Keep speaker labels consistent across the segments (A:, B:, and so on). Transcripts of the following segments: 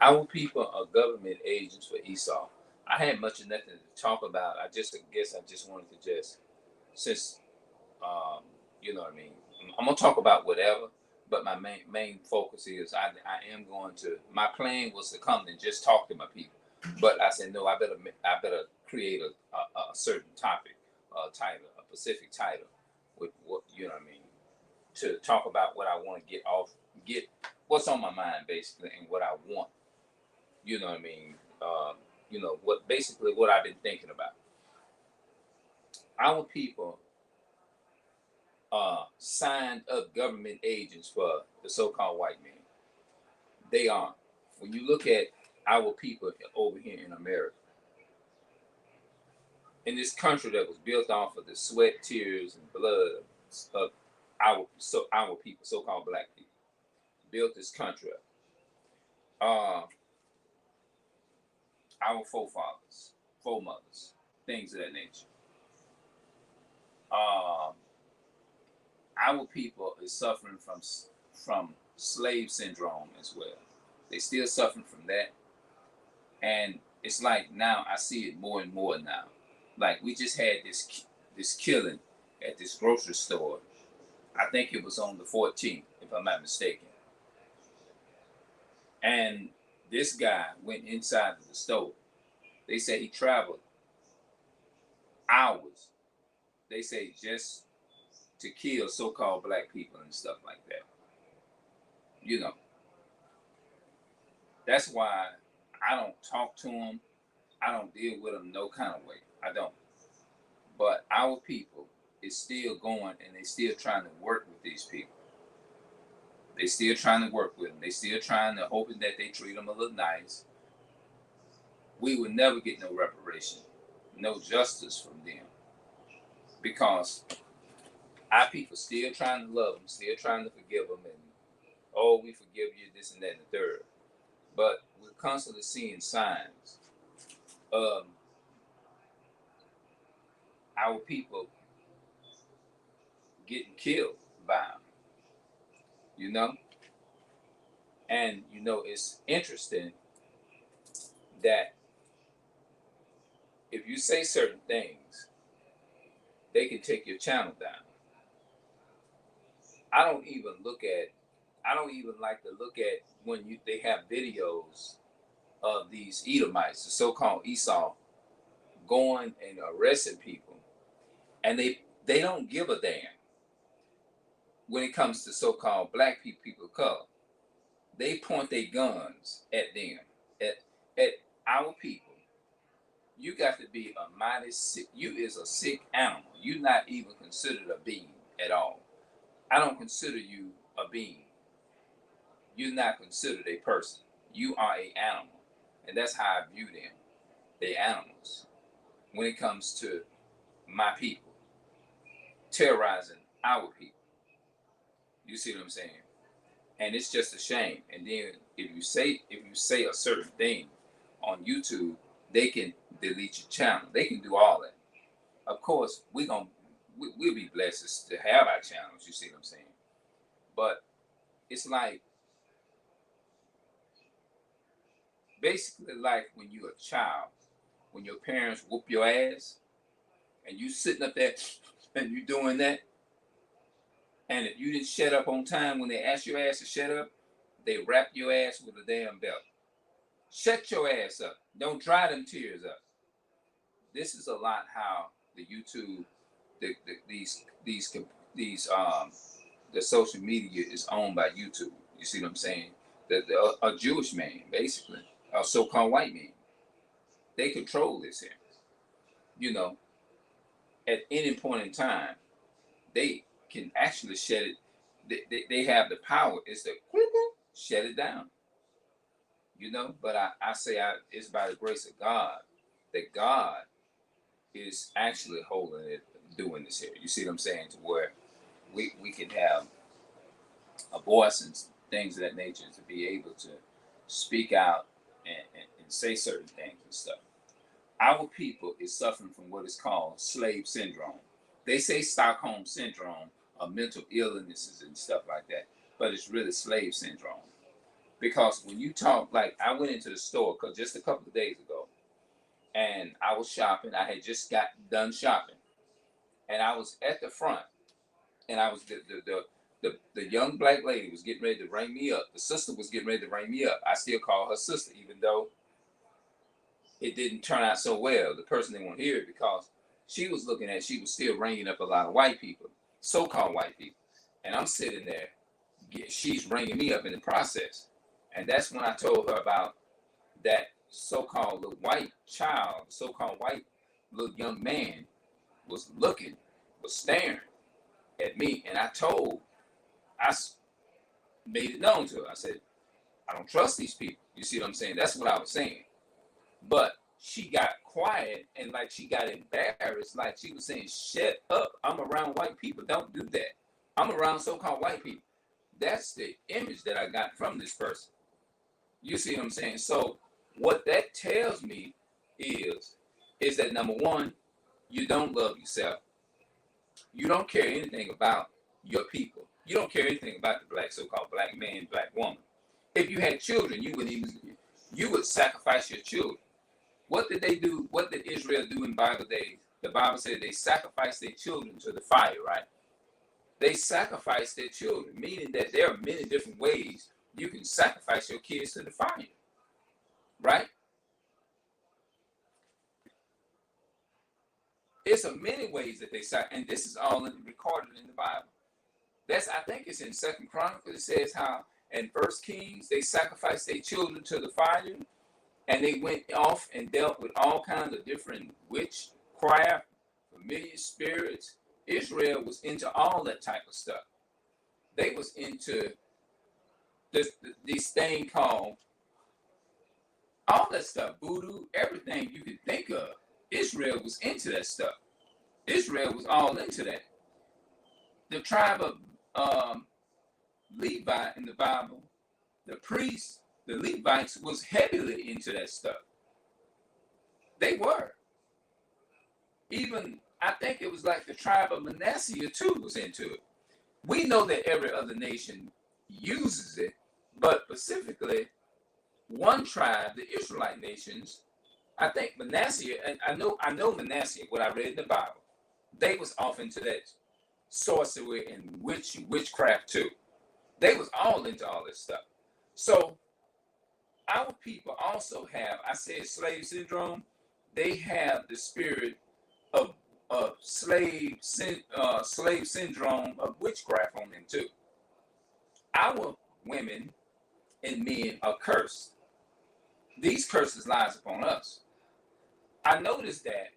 A: Our people are government agents for Esau. I had much of nothing to talk about. I just wanted to just, since, um, you know what I mean. I'm gonna talk about whatever, but my main focus is I am going to. My plan was to come and just talk to my people, but I said no. I better create a certain topic, a title, a specific title, with what you know what I mean, to talk about what I want to get what's on my mind basically, and what I want. You know what I mean. What basically what I've been thinking about. Our people signed up government agents for the so-called white man. They are. When you look at our people over here in America, in this country that was built off of the sweat, tears, and blood of our people, so-called black people, built this country up. Our forefathers, foremothers, things of that nature. Um, our people is suffering from slave syndrome as well. They still suffering from that, and it's like now I see it more and more now. Like we just had this killing at this grocery store. I think it was on the 14th, if I'm not mistaken. And this guy went inside of the store. They say he traveled hours. They say just to kill so-called black people and stuff like that. You know, that's why I don't talk to them. I don't deal with them no kind of way. I don't. But our people is still going and they still trying to work with these people. They still trying to work with them. They still trying to hoping that they treat them a little nice. We will never get no reparation, no justice from them because our people still trying to love them, still trying to forgive them, and oh, we forgive you, this and that and the third. But we're constantly seeing signs of our people getting killed by them, you know? And, it's interesting that if you say certain things, they can take your channel down. I don't even look at, I don't even like to look at when they have videos of these Edomites, the so-called Esau, going and arresting people, and they don't give a damn when it comes to so-called black people, people of color. They point their guns at them, at our people. You got to be a mighty sick. You is a sick animal. You not even considered a being at all. I don't consider you a being. You're not considered a person. You are a animal, and that's how I view them. They animals. When it comes to my people terrorizing our people, you see what I'm saying? And it's just a shame. And then if you say a certain thing on YouTube, they can delete your channel. They can do all that. Of course, we'll be blessed to have our channels. You see what I'm saying? But it's like basically like when you're a child, when your parents whoop your ass, and you sitting up there and you doing that, and if you didn't shut up on time when they asked your ass to shut up, they wrap your ass with a damn belt. Shut your ass up. Don't dry them tears up. This is a lot how the YouTube, these the social media is owned by YouTube. You see what I'm saying? A Jewish man, basically, a so-called white man, they control this here. You know, at any point in time, they can actually shut it. They have the power. It's the shut it down. But I say it's by the grace of God that God is actually holding it, doing this here. You see what I'm saying? To where we can have a voice and things of that nature to be able to speak out and say certain things and stuff. Our people is suffering from what is called slave syndrome. They say Stockholm syndrome or mental illnesses and stuff like that, but it's really slave syndrome. Because when you talk, like I went into the store because just a couple of days ago, and I was shopping. I had just got done shopping, and I was at the front, and I was the young black lady was getting ready to ring me up. The sister was getting ready to ring me up. I still call her sister, even though it didn't turn out so well. The person didn't want to hear it because she was still ringing up a lot of white people, so-called white people. And I'm sitting there, she's ringing me up in the process. And that's when I told her about that so-called little white child, so-called white little young man was staring at me. And I made it known to her. I said, I don't trust these people. You see what I'm saying? That's what I was saying. But she got quiet and like she got embarrassed. Like she was saying, shut up. I'm around white people. Don't do that. I'm around so-called white people. That's the image that I got from this person. You see what I'm saying? So what that tells me is that number one, you don't love yourself. You don't care anything about your people. You don't care anything about the black, so-called black man, black woman. If you had children, you would sacrifice your children. What did they do? What did Israel do in Bible days? The Bible said they sacrificed their children to the fire, right? They sacrificed their children, meaning that there are many different ways you can sacrifice your kids to the fire, right? It's a many ways that they sacrifice, and this is all recorded in the Bible. I think it's in Second Chronicles. It says how in First Kings they sacrificed their children to the fire, and they went off and dealt with all kinds of different witchcraft, familiar spirits. Israel was into all that type of stuff. They was into this thing called all that stuff, voodoo, everything you could think of. Israel was into that stuff. Israel was all into that. The tribe of Levi in the Bible, the priests, the Levites was heavily into that stuff. They were. Even, I think it was like the tribe of Manasseh too was into it. We know that every other nation uses it, but specifically one tribe, the Israelite nations, I think Manasseh, and I know Manasseh, what I read in the Bible, they was off into that sorcery and witchcraft too. They was all into all this stuff. So our people also have, I said slave syndrome, they have the spirit of slave syndrome of witchcraft on them too. Our women and men are cursed. These curses lies upon us. I noticed that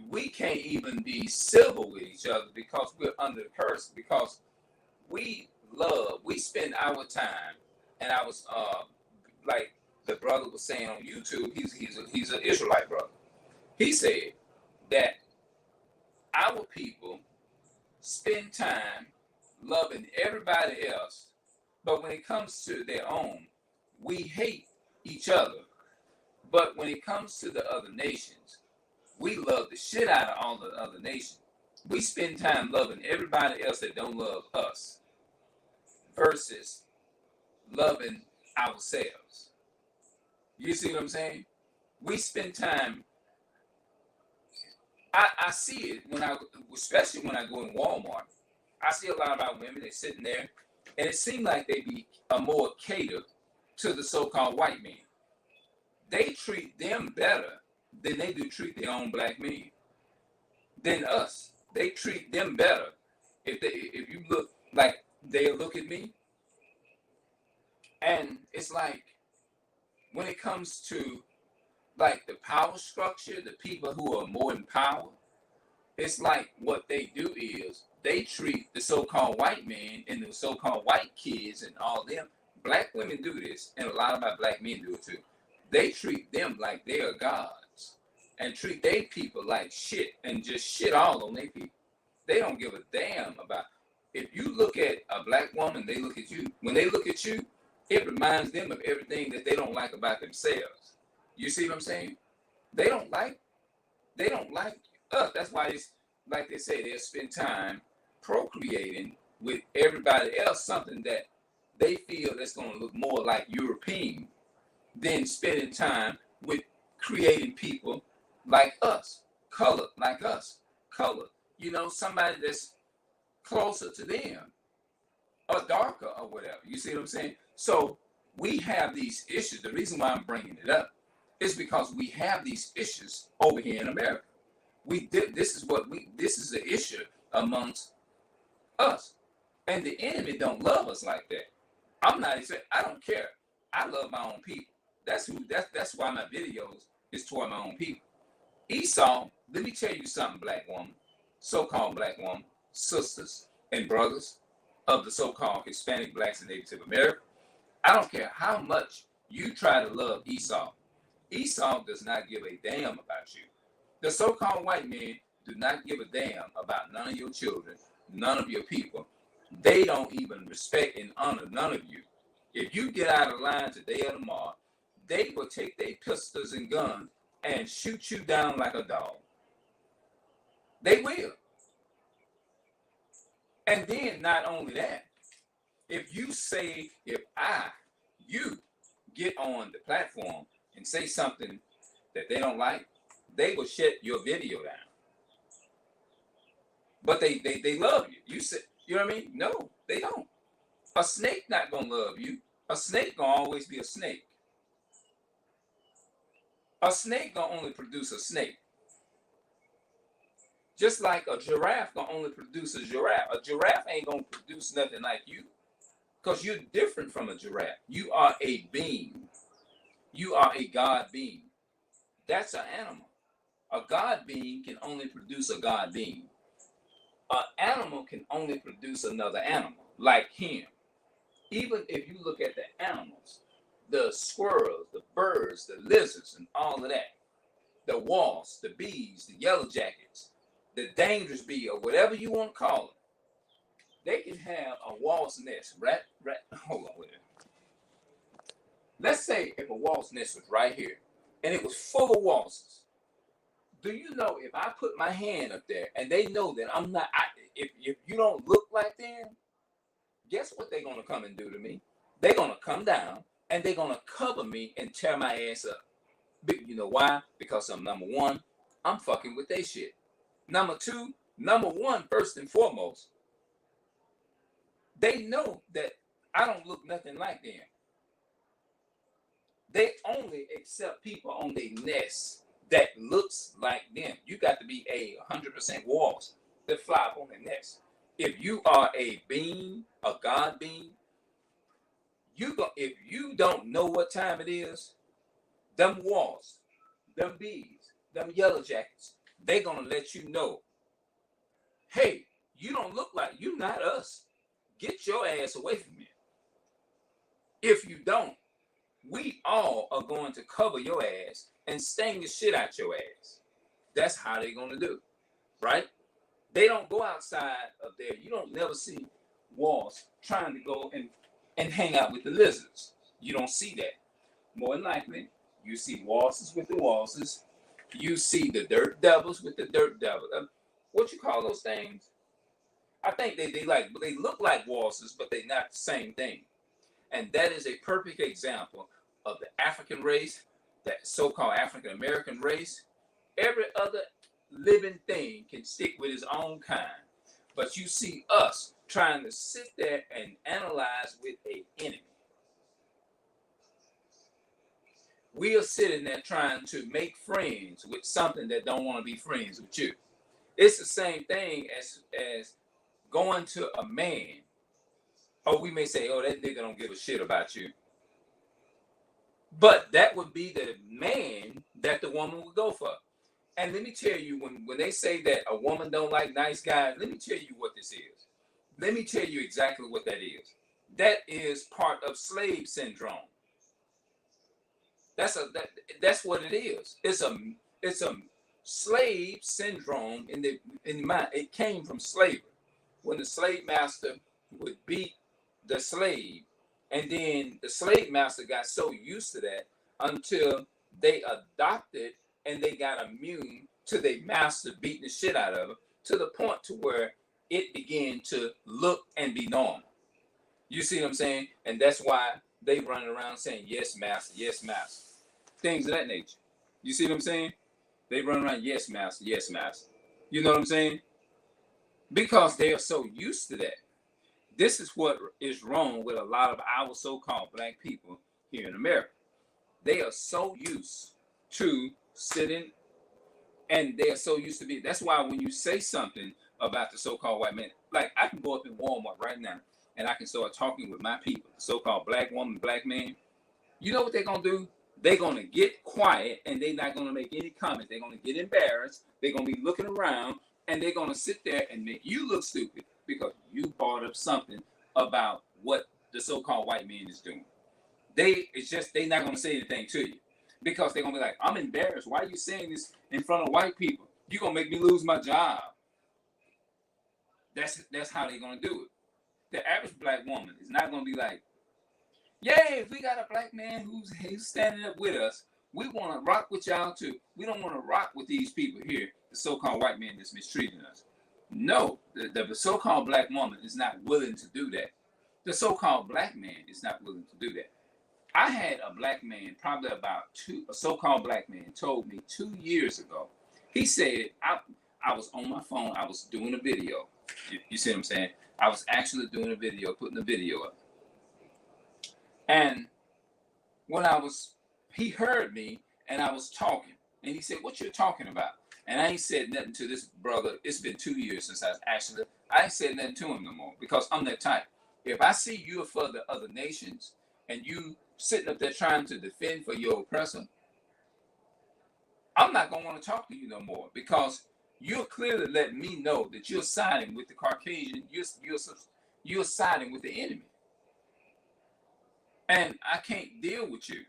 A: we can't even be civil with each other because we're under the curse, because we spend our time, and I was like the brother was saying on YouTube, he's an Israelite brother. He said that our people spend time loving everybody else, but when it comes to their own, we hate each other. But when it comes to the other nations, we love the shit out of all the other nations. We spend time loving everybody else that don't love us versus loving ourselves. You see what I'm saying? We spend time. I see it especially when I go in Walmart. I see a lot of our women, they're sitting there, and it seems like they be more catered to the so-called white men. They treat them better than they do treat their own black men. Than us. They treat them better. If you look like they'll look at me. And it's like when it comes to like the power structure, the people who are more in power, it's like what they do is they treat the so-called white man and the so-called white kids and all them. Black women do this, and a lot of our black men do it too. They treat them like they are gods and treat their people like shit and just shit all on their people. They don't give a damn about. If you look at a black woman, they look at you. When they look at you, it reminds them of everything that they don't like about themselves. You see what I'm saying? They don't like us. That's why it's like they say, they'll spend time procreating with everybody else, something that they feel that's going to look more like European than spending time with creating people like us, color like us, color. You know, somebody that's closer to them or darker or whatever. You see what I'm saying? So we have these issues. The reason why I'm bringing it up is because we have these issues over here in America. We did this is what we this is the issue amongst us. And the enemy don't love us like that. I'm not even I don't care. I love my own people. That's why my videos is toward my own people. Esau, let me tell you something, black woman, so-called black woman, sisters and brothers of the so-called Hispanic, blacks, and Native American. I don't care how much you try to love Esau. Esau does not give a damn about you. The so-called white men do not give a damn about none of your children, none of your people. They don't even respect and honor none of you. If you get out of line today or tomorrow, they will take their pistols and guns and shoot you down like a dog. They will. And then not only that, if you get on the platform and say something that they don't like, they will shut your video down. But they love you. You say, you know what I mean? No, they don't. A snake not gonna love you. A snake gonna always be a snake. A snake gonna only produce a snake. Just like a giraffe gonna only produce a giraffe. A giraffe ain't gonna produce nothing like you, because you're different from a giraffe. You are a being. You are a God being. That's an animal. A God being can only produce a God being. An animal can only produce another animal, like him. Even if you look at the animals, the squirrels, the birds, the lizards, and all of that, the wasps, the bees, the yellow jackets, the dangerous bee, or whatever you want to call it, they can have a wasp nest. Hold on with it. Let's say if a wasp nest was right here, and it was full of wasps. Do you know if I put my hand up there and they know that I'm not, if you don't look like them, guess what they're going to come and do to me? They're going to come down and they're going to cover me and tear my ass up. You know why? Because I'm number one, I'm fucking with their shit. Number one, first and foremost, they know that I don't look nothing like them. They only accept people on their nest that looks like them. You got to be 100% wasp that fly up on the nest. If you are a being, a God being, if you don't know what time it is, them wasps, them bees, them yellow jackets, they're gonna let you know, hey, you don't look like you, not us. Get your ass away from me. If you don't, we all are going to cover your ass and sting the shit out your ass. That's how they're going to do, right? They don't go outside of there. You don't never see wasps trying to go and hang out with the lizards. You don't see that. More than likely, you see wasps with the wasps. You see the dirt devils with the dirt devils. What you call those things? I think they look like wasps, but they're not the same thing. And that is a perfect example of the African race, that so-called African American race. Every other living thing can stick with its own kind. But you see us trying to sit there and analyze with an enemy. We are sitting there trying to make friends with something that don't want to be friends with you. It's the same thing as going to a man. Or we may say, oh, that nigga don't give a shit about you. But that would be the man that the woman would go for. And let me tell you, when they say that a woman don't like nice guys, let me tell you what this is. Let me tell you exactly what that is. That is part of slave syndrome. That's what it is. It's a slave syndrome in the mind. It came from slavery. When the slave master would beat the slave, and then the slave master got so used to that until they adopted and they got immune to their master beating the shit out of them, to the point to where it began to look and be normal. You see what I'm saying? And that's why they running around saying, yes, master, yes, master. Things of that nature. You see what I'm saying? They run around, yes, master, yes, master. You know what I'm saying? Because they are so used to that. This is what is wrong with a lot of our so-called black people here in America. They are so used to sitting, and they are so used to be. That's why when you say something about the so-called white man, like I can go up in Walmart right now and I can start talking with my people, the so-called black woman, black man. You know what they're gonna do? They're gonna get quiet and they're not gonna make any comment. They're gonna get embarrassed. They're gonna be looking around and they're gonna sit there and make you look stupid because you brought up something about what the so-called white man is doing. They're not gonna say anything to you because they're gonna be like, I'm embarrassed. Why are you saying this in front of white people? You're gonna make me lose my job. That's how they're gonna do it. The average black woman is not gonna be like, yay, if we got a black man who's standing up with us, we want to rock with y'all too. We don't want to rock with these people here, the so-called white man that's mistreating us. No, the so-called black woman is not willing to do that. The so-called black man is not willing to do that. I had a black man, probably about a so-called black man told me 2 years ago. He said, I was on my phone, I was doing a video. You see what I'm saying? I was actually doing a video, putting a video up. And when he heard me and I was talking, and he said, what you talking about? And I ain't said nothing to this brother. It's been 2 years since I ain't said nothing to him no more because I'm that type. If I see you for the other nations and you sitting up there trying to defend for your oppressor, I'm not going to want to talk to you no more because you're clearly letting me know that you're siding with the Caucasian, you're siding with the enemy. And I can't deal with you.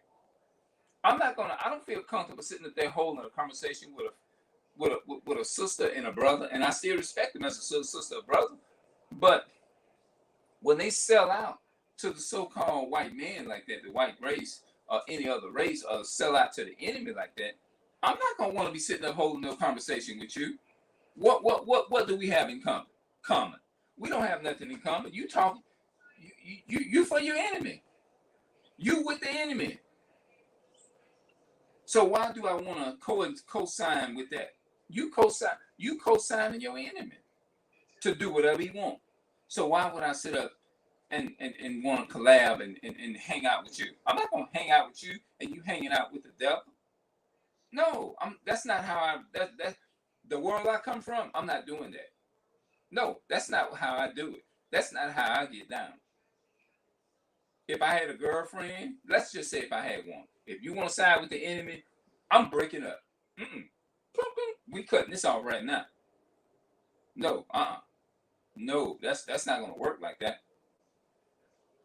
A: I don't feel comfortable sitting up there holding a conversation with a sister and a brother, and I still respect them as a sister or brother. But when they sell out to the so-called white man like that, the white race or any other race, or sell out to the enemy like that, I'm not gonna want to be sitting up holding no conversation with you. What do we have in common? We don't have nothing in common. You talking, you for your enemy. You with the enemy. So why do I want to co-sign with that? You co-signing your enemy to do whatever he wants. So why would I sit up and want to collab and hang out with you? I'm not gonna hang out with you and you hanging out with the devil. No, that's not how that's the world I come from. I'm not doing that. No, that's not how I do it. That's not how I get down. If I had a girlfriend, let's just say if I had one, if you want to side with the enemy, I'm breaking up. We cutting this off right now. No, no, that's not gonna work like that.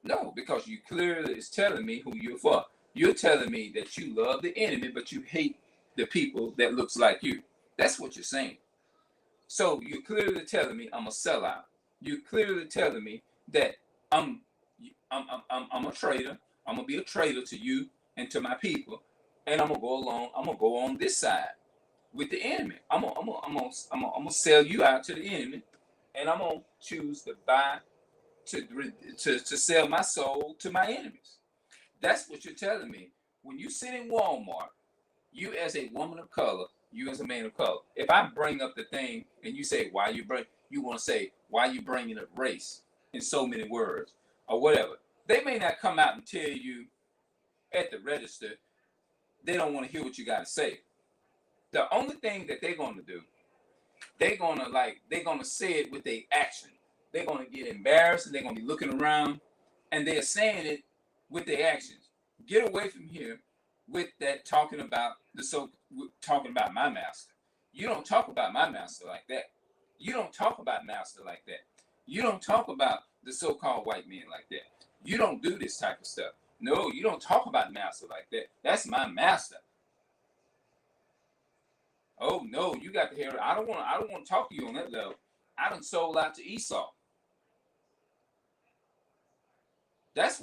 A: No, because you clearly is telling me who you're for. You're telling me that you love the enemy, but you hate the people that looks like you. That's what you're saying. So you're clearly telling me I'm a sellout. You're clearly telling me that I'm a traitor. I'm gonna be a traitor to you and to my people, and I'm gonna go along. I'm gonna go on this side with the enemy. I'm gonna sell you out to the enemy, and I'm gonna choose to buy to sell my soul to my enemies. That's what you're telling me. When you sit in Walmart, you as a woman of color, you as a man of color. If I bring up the thing and you say you want to say why you bringing up race in so many words or whatever, they may not come out and tell you at the register. They don't want to hear what you got to say. The only thing that they're going to do, they're going to say it with their action. They're going to get embarrassed and they're going to be looking around and they're saying it with their actions. Get away from here with that talking about my master. You don't talk about my master like that. You don't talk about master like that. You don't talk about the so-called white man like that. You don't do this type of stuff. No, you don't talk about master like that. That's my master. Oh no, you got to hear it. I don't want to talk to you on that level. I done sold out to Esau. That's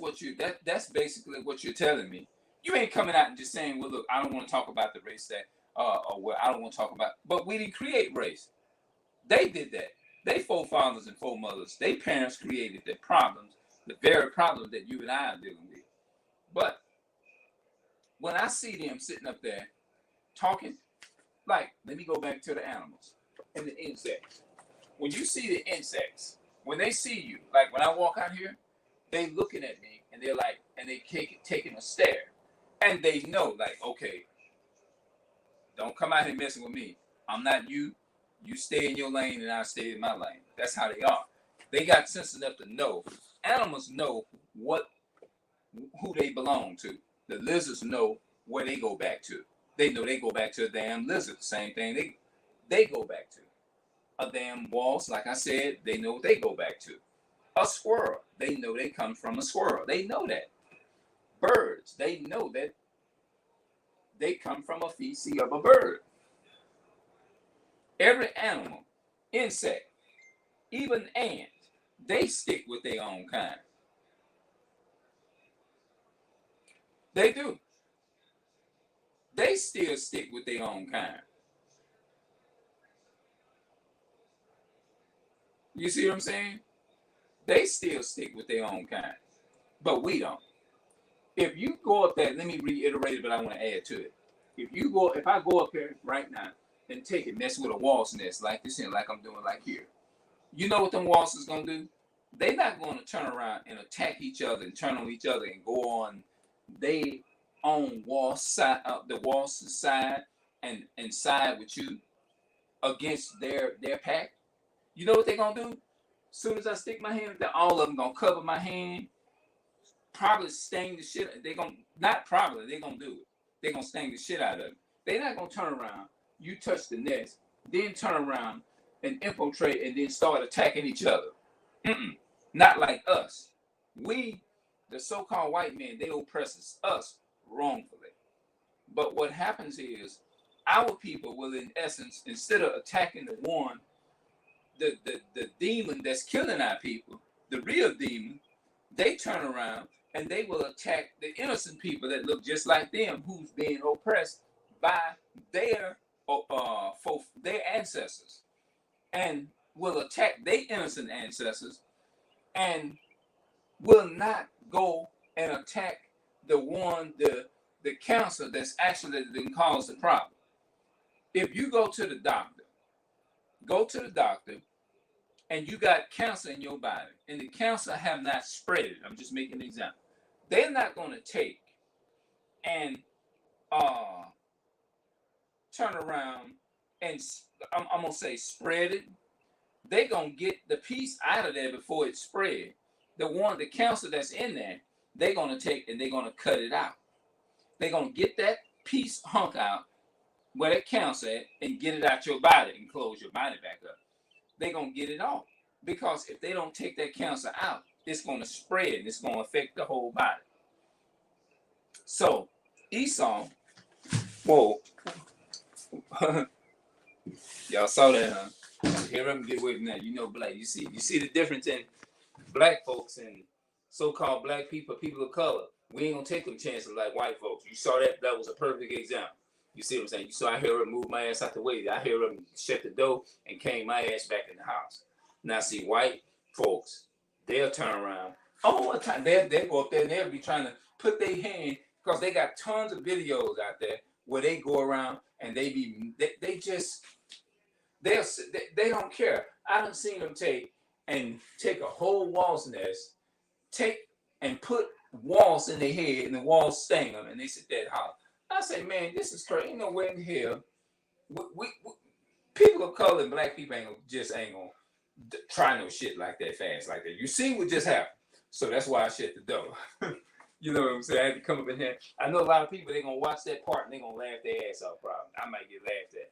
A: basically what you're telling me. You ain't coming out and just saying, well, look, I don't want to talk about the race that or what I don't want to talk about. But we didn't create race. They did that. They forefathers and foremothers, they parents created the problems the very problem that you and I are dealing with. But when I see them sitting up there talking, like, let me go back to the animals and the insects. When you see the insects, when they see you, like when I walk out here, they looking at me and they're like, and they taking a stare. And they know, like, okay, don't come out here messing with me. I'm not you. You stay in your lane and I stay in my lane. That's how they are. They got sense enough to know. Animals know who they belong to. The lizards know where they go back to. They know they go back to a damn lizard. Same thing they go back to. A damn waltz, like I said, they know what they go back to. A squirrel, they know they come from a squirrel. They know that. Birds, they know that they come from a feces of a bird. Every animal, insect, even ants, they stick with their own kind. They do. They still stick with their own kind. You see what I'm saying? They still stick with their own kind. But we don't. If you go up there, let me reiterate it, but I want to add to it. If I go up here right now and take it, mess with a waltz nest like this and like I'm doing like here, you know what them waltzes gonna do? They're not gonna turn around and attack each other and turn on each other and go on they own waltz side, the waltz side and side with you against their pack. You know what they're gonna do? As soon as I stick my hand, all of them gonna cover my hand, probably sting the shit. They're gonna not probably, they're gonna do it. They're gonna sting the shit out of it. They're not gonna turn around, you touch the nest, then turn around and infiltrate and then start attacking each other. Not like us. We, the so-called white men, they oppress us wrongfully. But what happens is our people will, in essence, instead of attacking the demon that's killing our people, the real demon, they turn around and they will attack the innocent people that look just like them, who's being oppressed by their ancestors, and will attack their innocent ancestors, and will not go and attack the cancer that's actually been caused the problem. If you go to the doctor and you got cancer in your body and the cancer have not spread it, I'm just making an example, they're not going to take and turn around and I'm going to say spread it. They're going to get the piece out of there before it spread. The cancer that's in there, they're going to take and they're going to cut it out. They're going to get that piece hunk out where that cancer at and get it out your body and close your body back up. They're going to get it off. Because if they don't take that cancer out, it's going to spread and it's going to affect the whole body. So, Esau, whoa. Y'all saw that, huh? Hear him get with me now. You know black. You see the difference in black folks and so-called black people, people of color. We ain't gonna take them chances like white folks. You saw that was a perfect example. You see what I'm saying? You saw I hear him move my ass out the way. I hear him shut the door and came my ass back in the house. Now see white folks, they'll turn around. Oh, one time they'll go up there and they'll be trying to put their hand, because they got tons of videos out there where they go around and they don't care. I done seen them take a whole waltz nest, take and put waltz in their head and the waltz sting them and they sit there and holler. I say, man, this is crazy. Ain't no way in hell. We people of color and black people ain't gonna try no shit like that fast like that. You see what just happened. So that's why I shut the door. You know what I'm saying? I had to come up in here. I know a lot of people, they're going to watch that part and they're going to laugh their ass off probably. I might get laughed at.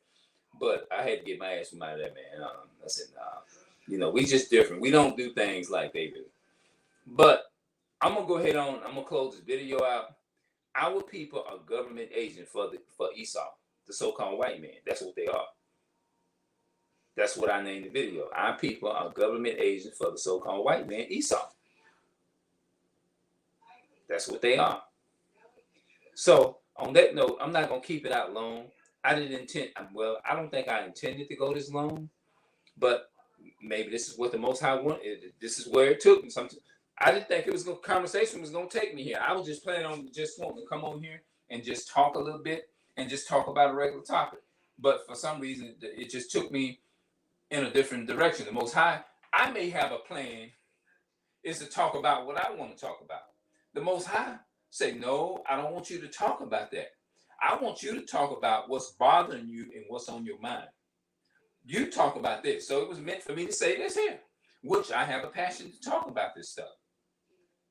A: But I had to get my ass from out of that, man. I said, nah. You know, we just different. We don't do things like they do. But I'm going to go ahead on. I'm going to close this video out. Our people are government agents for Esau, the so-called white man. That's what they are. That's what I named the video. Our people are government agents for the so-called white man, Esau. That's what they are. So on that note, I'm not going to keep it out long. I don't think I intended to go this long, but maybe this is what the Most High wanted. This is where it took me. I didn't think it was going conversation was going to take me here. I was just planning on just wanting to come on here and just talk a little bit and just talk about a regular topic. But for some reason, it just took me in a different direction. The Most High, I may have a plan, is to talk about what I want to talk about. The Most High say, no, I don't want you to talk about that. I want you to talk about what's bothering you and what's on your mind. You talk about this. So it was meant for me to say this here, which I have a passion to talk about this stuff.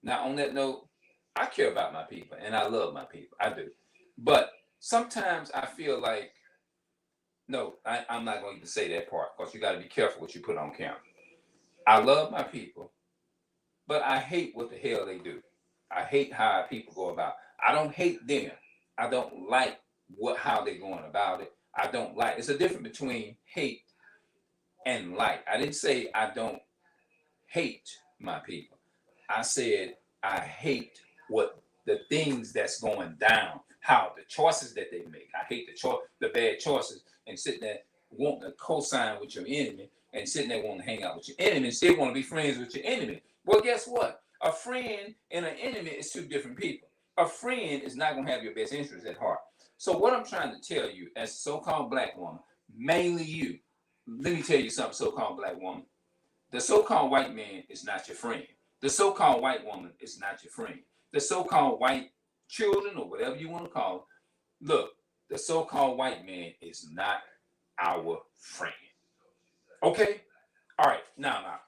A: Now, on that note, I care about my people and I love my people. I do. But sometimes I feel like, no, I'm not going to say that part because you got to be careful what you put on camera. I love my people, but I hate what the hell they do. I hate how people go about. I don't hate them. I don't like how they're going about it. I don't like. It's a difference between hate and like. I didn't say I don't hate my people. I said I hate what the things that's going down, how the choices that they make. I hate the bad choices, and sitting there wanting to co-sign with your enemy, and sitting there wanting to hang out with your enemy, and still want to be friends with your enemy. Well, guess what? A friend and an enemy is two different people. A friend is not going to have your best interest at heart. So what I'm trying to tell you, as a so-called black woman, mainly you, let me tell you something, so-called black woman. The so-called white man is not your friend. The so-called white woman is not your friend. The so-called white children, or whatever you want to call them, look, the so-called white man is not our friend. Okay? All right, now.